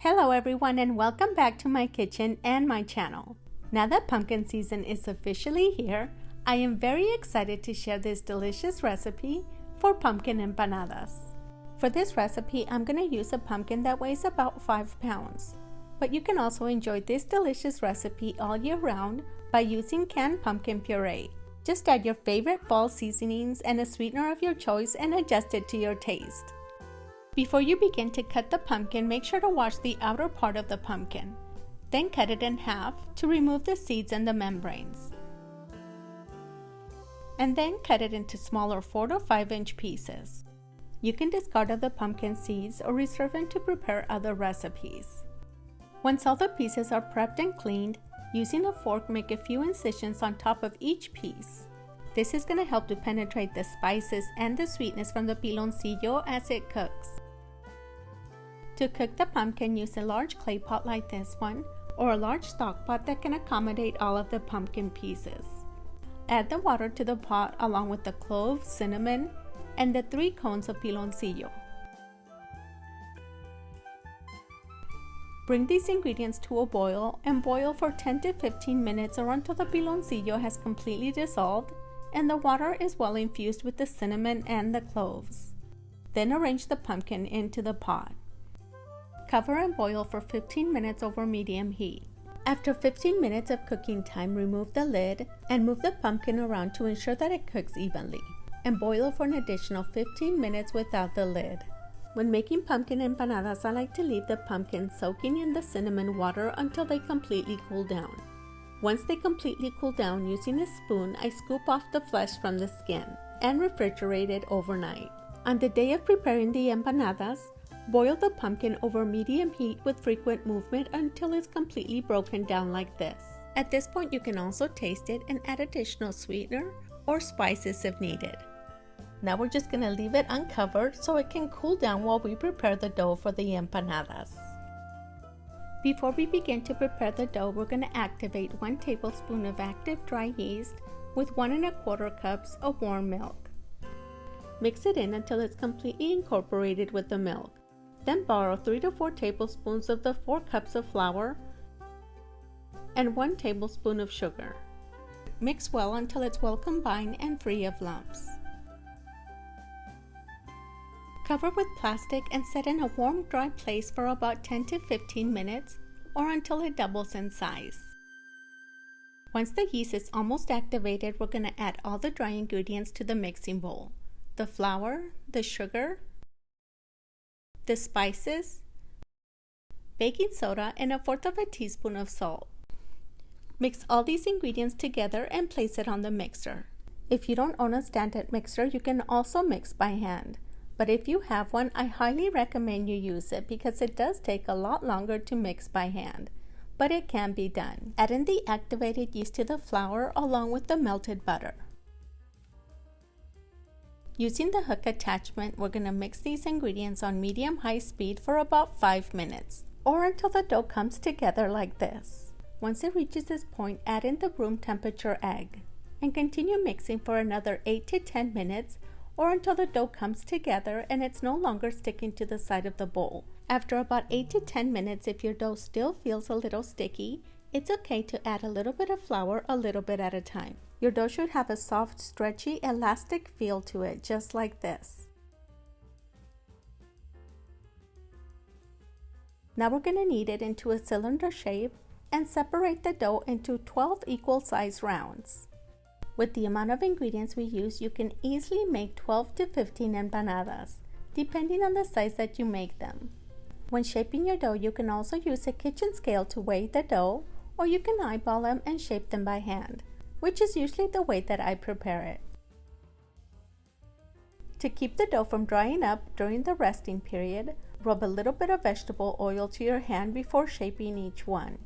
Hello everyone and welcome back to my kitchen and my channel. Now that pumpkin season is officially here, I am very excited to share this delicious recipe for pumpkin empanadas. For this recipe, I'm going to use a pumpkin that weighs about 5 pounds. But you can also enjoy this delicious recipe all year round by using canned pumpkin puree. Just add your favorite fall seasonings and a sweetener of your choice and adjust it to your taste. Before you begin to cut the pumpkin, make sure to wash the outer part of the pumpkin. Then cut it in half to remove the seeds and the membranes. And then cut it into smaller 4 to 5 inch pieces. You can discard of the pumpkin seeds or reserve them to prepare other recipes. Once all the pieces are prepped and cleaned, using a fork, make a few incisions on top of each piece. This is going to help to penetrate the spices and the sweetness from the piloncillo as it cooks. To cook the pumpkin, use a large clay pot like this one, or a large stock pot that can accommodate all of the pumpkin pieces. Add the water to the pot along with the cloves, cinnamon, and the 3 cones of piloncillo. Bring these ingredients to a boil and boil for 10 to 15 minutes or until the piloncillo has completely dissolved and the water is well infused with the cinnamon and the cloves. Then arrange the pumpkin into the pot. Cover and boil for 15 minutes over medium heat. After 15 minutes of cooking time, remove the lid and move the pumpkin around to ensure that it cooks evenly, and boil for an additional 15 minutes without the lid. When making pumpkin empanadas, I like to leave the pumpkin soaking in the cinnamon water until they completely cool down. Once they completely cool down, using a spoon, I scoop off the flesh from the skin and refrigerate it overnight. On the day of preparing the empanadas, boil the pumpkin over medium heat with frequent movement until it's completely broken down like this. At this point, you can also taste it and add additional sweetener or spices if needed. Now we're just going to leave it uncovered so it can cool down while we prepare the dough for the empanadas. Before we begin to prepare the dough, we're going to activate 1 tablespoon of active dry yeast with 1 1/4 cups of warm milk. Mix it in until it's completely incorporated with the milk. Then borrow 3 to 4 tablespoons of the 4 cups of flour and 1 tablespoon of sugar. Mix well until it's well combined and free of lumps. Cover with plastic and set in a warm, dry place for about 10 to 15 minutes or until it doubles in size. Once the yeast is almost activated, we're going to add all the dry ingredients to the mixing bowl. The flour, the sugar, the spices, baking soda, and 1/4 teaspoon of salt. Mix all these ingredients together and place it on the mixer. If you don't own a stand-up mixer, you can also mix by hand. But if you have one, I highly recommend you use it because it does take a lot longer to mix by hand, but it can be done. Add in the activated yeast to the flour along with the melted butter. Using the hook attachment, we're going to mix these ingredients on medium-high speed for about 5 minutes, or until the dough comes together like this. Once it reaches this point, add in the room temperature egg, and continue mixing for another 8 to 10 minutes, or until the dough comes together and it's no longer sticking to the side of the bowl. After about 8 to 10 minutes, if your dough still feels a little sticky, it's okay to add a little bit of flour a little bit at a time. Your dough should have a soft, stretchy, elastic feel to it, just like this. Now we're going to knead it into a cylinder shape and separate the dough into 12 equal size rounds. With the amount of ingredients we use, you can easily make 12 to 15 empanadas, depending on the size that you make them. When shaping your dough, you can also use a kitchen scale to weigh the dough, or you can eyeball them and shape them by hand, which is usually the way that I prepare it. To keep the dough from drying up during the resting period, rub a little bit of vegetable oil to your hand before shaping each one.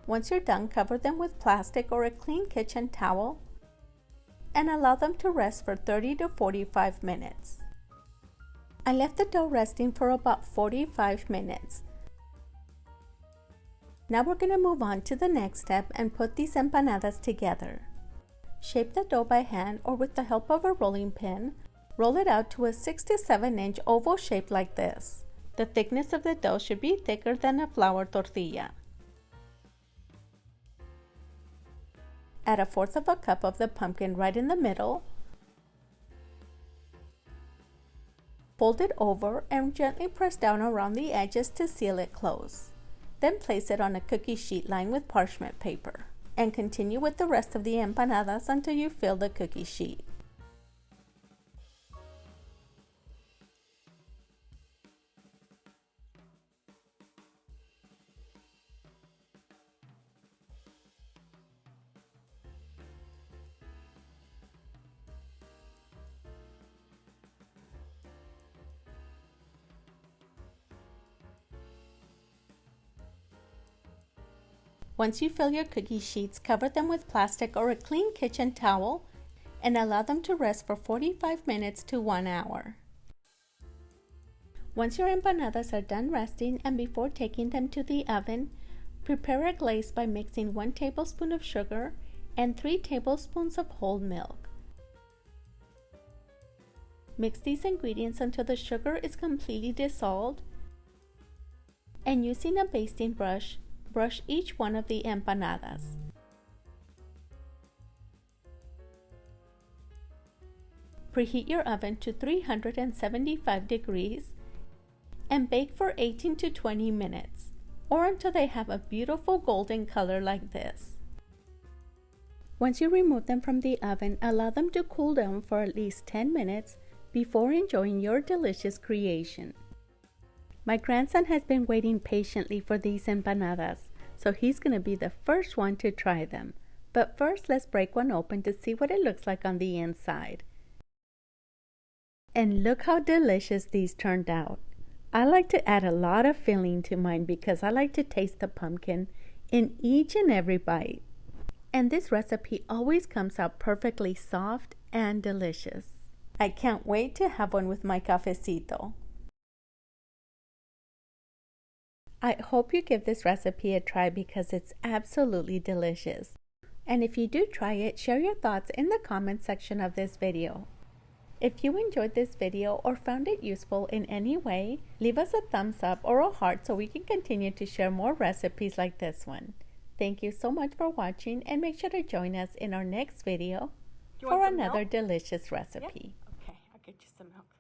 Once you're done, cover them with plastic or a clean kitchen towel and allow them to rest for 30 to 45 minutes. I left the dough resting for about 45 minutes. Now we're going to move on to the next step and put these empanadas together. Shape the dough by hand or with the help of a rolling pin. Roll it out to a 6 to 7 inch oval shape like this. The thickness of the dough should be thicker than a flour tortilla. Add 1/4 cup of the pumpkin right in the middle. Fold it over and gently press down around the edges to seal it close. Then place it on a cookie sheet lined with parchment paper. And continue with the rest of the empanadas until you fill the cookie sheet. Once you fill your cookie sheets, cover them with plastic or a clean kitchen towel and allow them to rest for 45 minutes to 1 hour. Once your empanadas are done resting and before taking them to the oven, prepare a glaze by mixing 1 tablespoon of sugar and 3 tablespoons of whole milk. Mix these ingredients until the sugar is completely dissolved, and using a basting brush, brush each one of the empanadas. Preheat your oven to 375 degrees and bake for 18 to 20 minutes, or until they have a beautiful golden color like this. Once you remove them from the oven, allow them to cool down for at least 10 minutes before enjoying your delicious creation. My grandson has been waiting patiently for these empanadas, so he's going to be the first one to try them. But first, let's break one open to see what it looks like on the inside. And look how delicious these turned out. I like to add a lot of filling to mine because I like to taste the pumpkin in each and every bite. And this recipe always comes out perfectly soft and delicious. I can't wait to have one with my cafecito. I hope you give this recipe a try because it's absolutely delicious. And if you do try it, share your thoughts in the comment section of this video. If you enjoyed this video or found it useful in any way, leave us a thumbs up or a heart so we can continue to share more recipes like this one. Thank you so much for watching, and make sure to join us in our next video for another delicious recipe. Yeah? Okay, I'll get you some milk.